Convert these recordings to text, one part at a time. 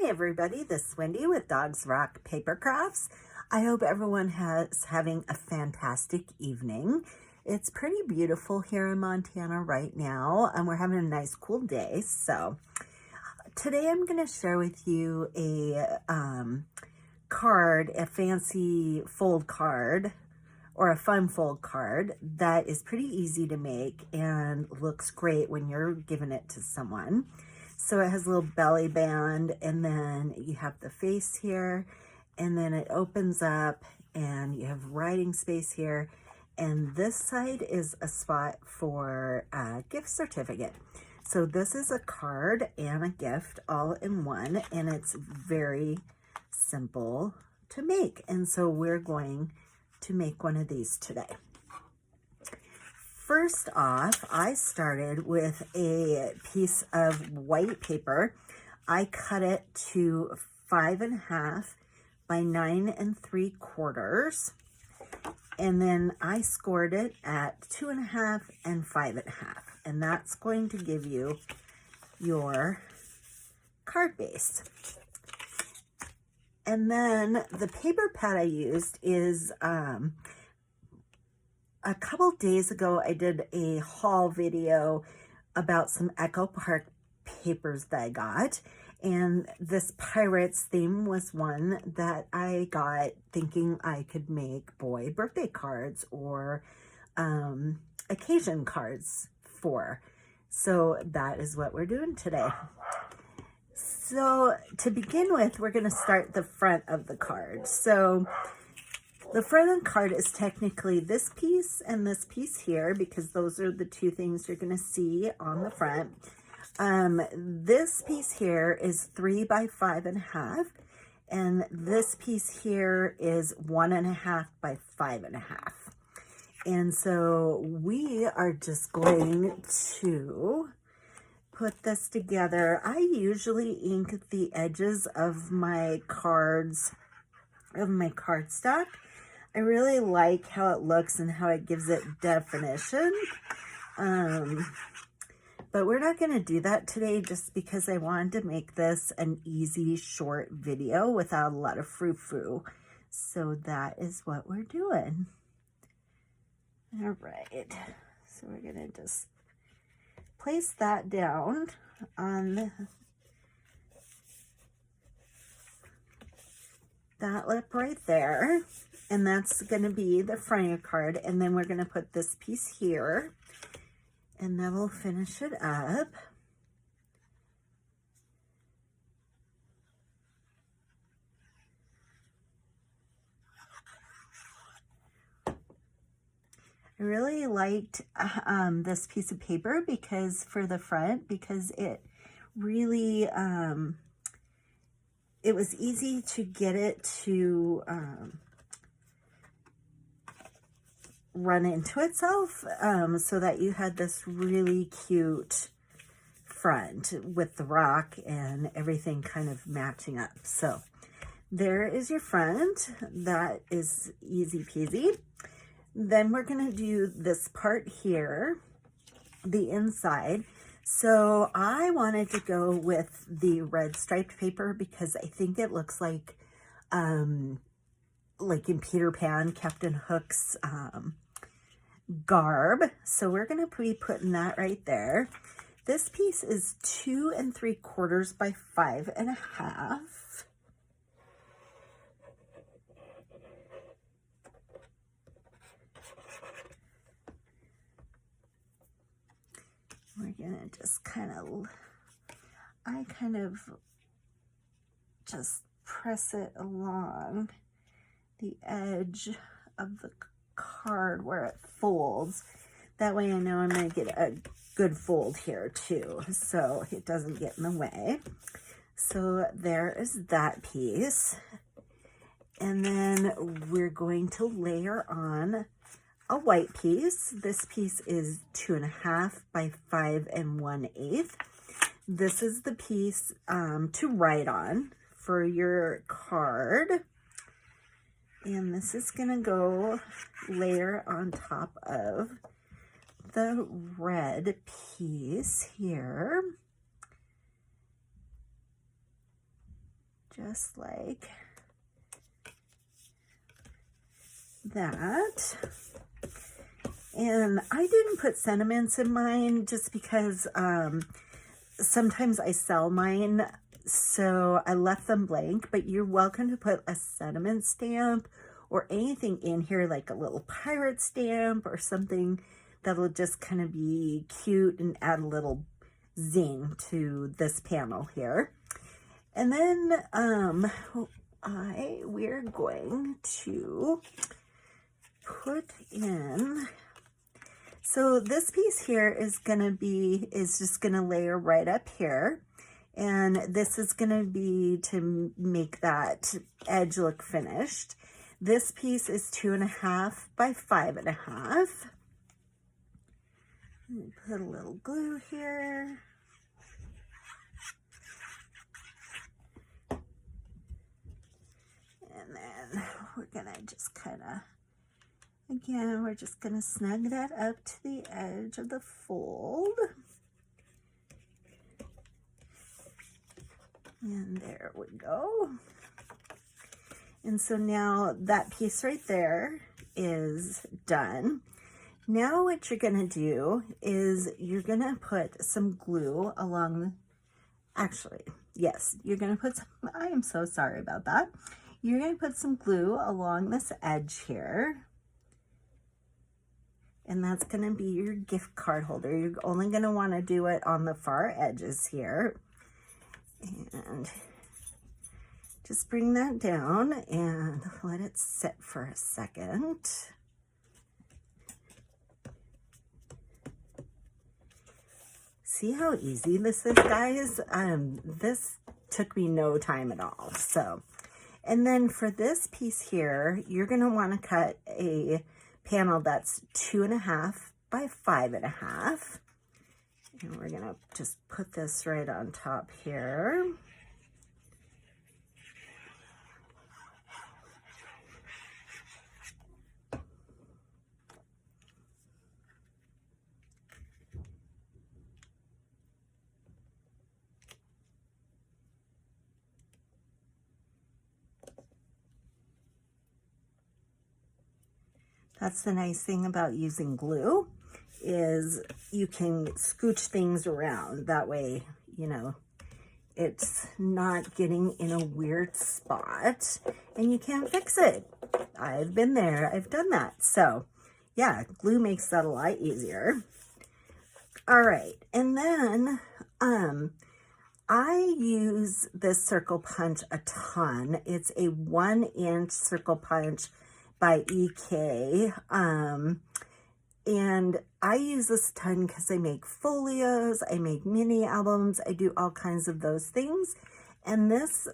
everybody, this is Wendy with Dogs Rock Paper Crafts. I hope everyone is having a fantastic evening. It's pretty beautiful here in Montana right now, and we're having a nice cool day. So today I'm going to share with you a card, a fancy fold card, or a fun fold card that is pretty easy to make and looks great when you're giving it to someone. So it has a little belly band, and then you have the face here, and then it opens up and you have writing space here, and this side is a spot for a gift certificate. So this is a card and a gift all in one, and it's very simple to make. And so we're going to make one of these today. First off, I started with a piece of white paper. I cut it to 5.5 by 9 3/4, and then I scored it at 2.5 and 5.5, and that's going to give you your card base. And then the paper pad I used is a couple days ago, I did a haul video about some Echo Park papers that I got. And this Pirates theme was one that I got thinking I could make boy birthday cards or occasion cards for. So that is what we're doing today. So to begin with, we're going to start the front of the card. So the front of the card is technically this piece and this piece here, because those are the two things you're going to see on the front. This piece here is 3 by 5.5, and this piece here is 1.5 by 5.5. And so we are just going to put this together. I usually ink the edges of my cards, of my cardstock. I really like how it looks and how it gives it definition. But we're not going to do that today just because I wanted to make this an easy, short video without a lot of frou-frou. So that is what we're doing. All right. So we're going to just place that down on that lip right there. And that's going to be the front of your card. And then we're going to put this piece here, and then we'll finish it up. I really liked this piece of paper because for the front, because it really, it was easy to get it to run into itself, so that you had this really cute front with the rock and everything kind of matching up. So there is your front. That is easy peasy. Then we're going to do this part here, the inside. So I wanted to go with the red striped paper because I think it looks like in Peter Pan, Captain Hook's garb. So we're going to be putting that right there. This piece is 2 3/4 by 5.5. We're going to just I kind of just press it along the edge of the card where it folds. That way I know I'm going to get a good fold here too, so it doesn't get in the way. So there is that piece. And then we're going to layer on a white piece. This piece is 2.5 by 5 1/8. This is the piece to write on for your card. And this is going to go layer on top of the red piece here. just like that. And I didn't put sentiments in mine just because sometimes I sell mine, so I left them blank, but you're welcome to put a sentiment stamp or anything in here, like a little pirate stamp or something that'll just kind of be cute and add a little zing to this panel here. And then we're going to put in, so this piece here is just gonna layer right up here, and this is gonna be to make that edge look finished. This piece is 2.5 by 5.5. Put a little glue here. And then we're gonna just kind of, again, we're just gonna snug that up to the edge of the fold. And there we go. And so now that piece right there is done. Now what you're gonna do is you're gonna put some glue along, actually, yes, you're gonna put some, I am so sorry about that. You're gonna put some glue along this edge here. And that's gonna be your gift card holder. You're only gonna wanna do it on the far edges here. And just bring that down and let it sit for a second. See how easy this is, guys? This took me no time at all. So, and then for this piece here, you're gonna wanna cut a panel that's 2.5 by 5.5. And we're gonna just put this right on top here. That's the nice thing about using glue, is you can scooch things around. That way, you know, it's not getting in a weird spot and you can't fix it. I've been there, I've done that. So yeah, glue makes that a lot easier. All right, and then I use this circle punch a ton. It's a 1-inch circle punch by EK. And I use this a ton because I make folios, I make mini albums, I do all kinds of those things. And this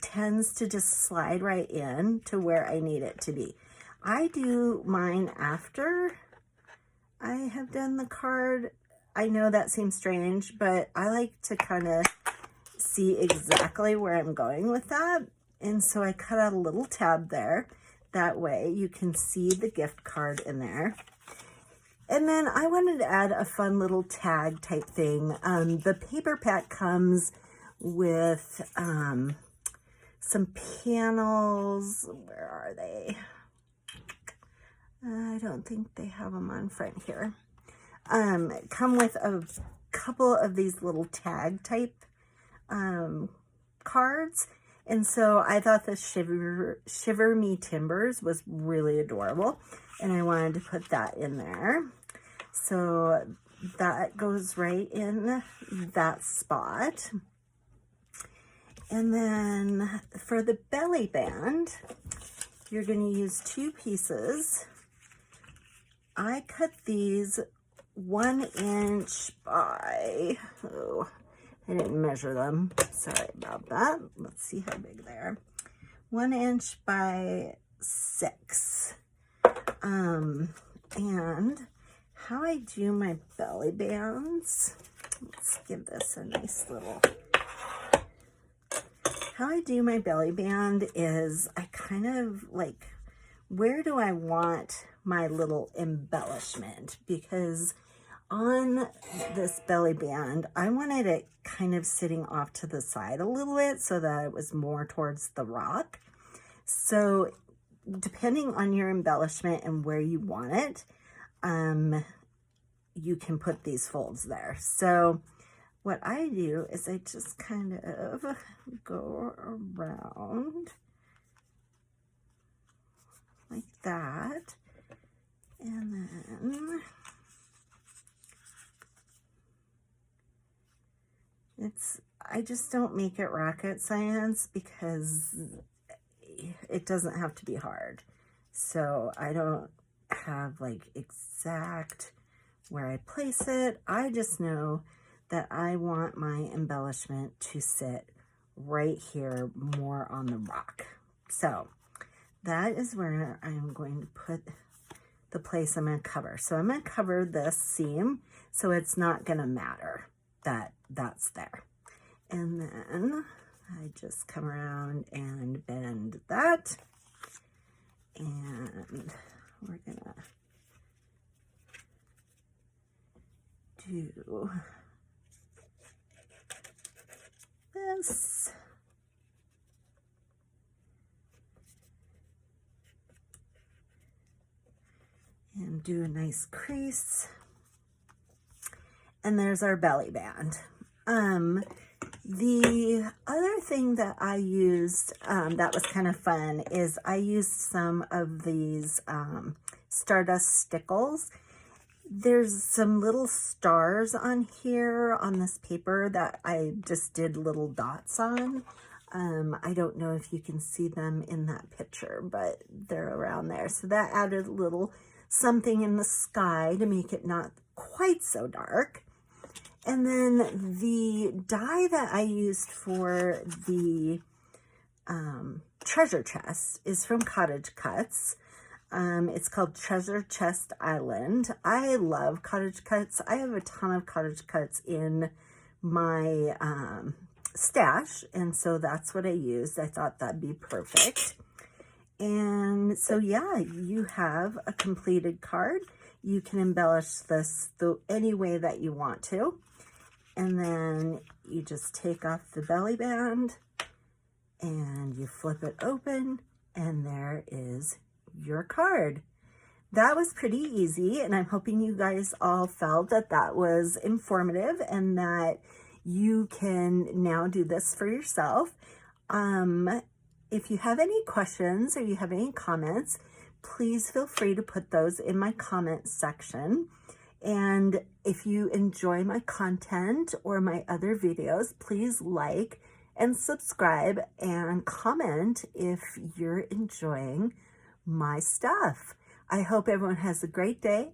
tends to just slide right in to where I need it to be. I do mine after I have done the card. I know that seems strange, but I like to kind of see exactly where I'm going with that. And so I cut out a little tab there. That way you can see the gift card in there. And then I wanted to add a fun little tag type thing. The paper pack comes with some panels. Where are they? I don't think they have them on front here. Come with a couple of these little tag type cards. And so I thought the Shiver Me Timbers was really adorable, and I wanted to put that in there. So that goes right in that spot. And then for the belly band, you're going to use 2 pieces. I cut these 1 inch by, oh, I didn't measure them. Sorry about that. Let's see how big they are. 1 inch by 6. And how I do my belly bands, let's give this a nice little, how I do my belly band is I kind of like, where do I want my little embellishment? Because on this belly band, I wanted it kind of sitting off to the side a little bit so that it was more towards the rock. So depending on your embellishment and where you want it, you can put these folds there. So what I do is I just kind of go around like that, and then I just don't make it rocket science because it doesn't have to be hard. So I don't have like exact where I place it. I just know that I want my embellishment to sit right here, more on the rock. So that is where I'm going to put the place I'm going to cover. So I'm going to cover this seam, so it's not going to matter that that's there. And then I just come around and bend that, and we're going to do this. And do a nice crease. And there's our belly band. The other thing that I used that was kind of fun is I used some of these Stardust Stickles. There's some little stars on here on this paper that I just did little dots on. I don't know if you can see them in that picture, but they're around there. So that added a little something in the sky to make it not quite so dark. And then the die that I used for the treasure chest is from Cottage Cuts. It's called Treasure Chest Island. I love Cottage Cuts. I have a ton of Cottage Cuts in my stash, and so that's what I used. I thought that'd be perfect. And so yeah, you have a completed card. You can embellish this any way that you want to. And then you just take off the belly band and you flip it open, and there is your card. That was pretty easy, and I'm hoping you guys all felt that that was informative and that you can now do this for yourself. If you have any questions or you have any comments, please feel free to put those in my comment section. And if you enjoy my content or my other videos, please like and subscribe and comment if you're enjoying my stuff. I hope everyone has a great day.